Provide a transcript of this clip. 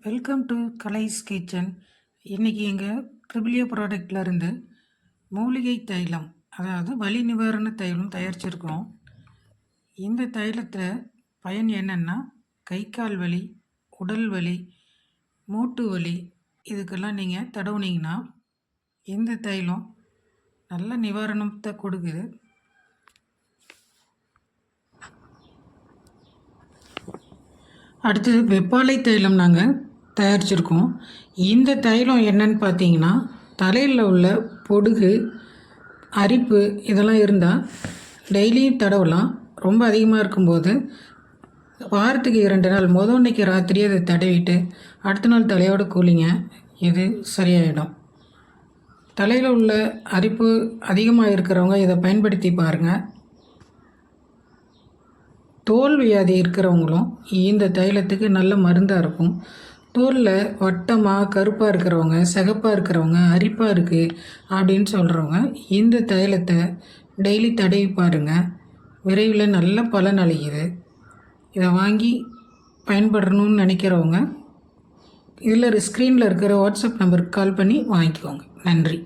Welcome to கலைஸ் kitchen. இன்றைக்கி எங்கள் ட்ரிபிள்யூ ப்ராடக்டில் இருந்து மூலிகை தைலம், அதாவது வலி நிவாரண தைலம் தயாரிச்சிருக்கோம். இந்த தைலத்தில் பயன் என்னென்னா, கை கால் வலி, உடல் வலி, மூட்டு வலி இதுக்கெல்லாம் நீங்கள் தடவுனீங்கன்னா இந்த தைலம் நல்ல நிவாரணத்தை கொடுக்குது. அடுத்தது வெப்பாலை தைலம் நாங்கள் தயாரிச்சிருக்கோம். இந்த தைலம் என்னன்னு பார்த்தீங்கன்னா, தலையில் உள்ள பொடுகு, அரிப்பு இதெல்லாம் இருந்தால் டெய்லியும் தடவலாம். ரொம்ப அதிகமாக இருக்கும்போது வாரத்துக்கு 2 நாள் அன்னைக்கு ராத்திரி அதை தடவிட்டு அடுத்த நாள் தலையோடு கூலிங்க, இது சரியாயிடும். தலையில் உள்ள அரிப்பு அதிகமாக இருக்கிறவங்க இதை பயன்படுத்தி பாருங்கள். தோல் வியாதி இருக்கிறவங்களும் இந்த தைலத்துக்கு நல்ல மருந்தாக இருக்கும். தோலில் வட்டமாக கருப்பாக இருக்கிறவங்க, சிகப்பாக இருக்கிறவங்க, அரிப்பாக இருக்குது அப்படின்னு சொல்கிறவங்க இந்த தைலத்தை டெய்லி தடவி பாருங்கள். விரைவில் நல்ல பலன் அளிக்குது. இதை வாங்கி பயன்படணும்னு நினைக்கிறவங்க இதில் ஸ்க்ரீனில் இருக்கிற வாட்ஸ்அப் நம்பருக்கு கால் பண்ணி வாங்கிக்கோங்க. நன்றி.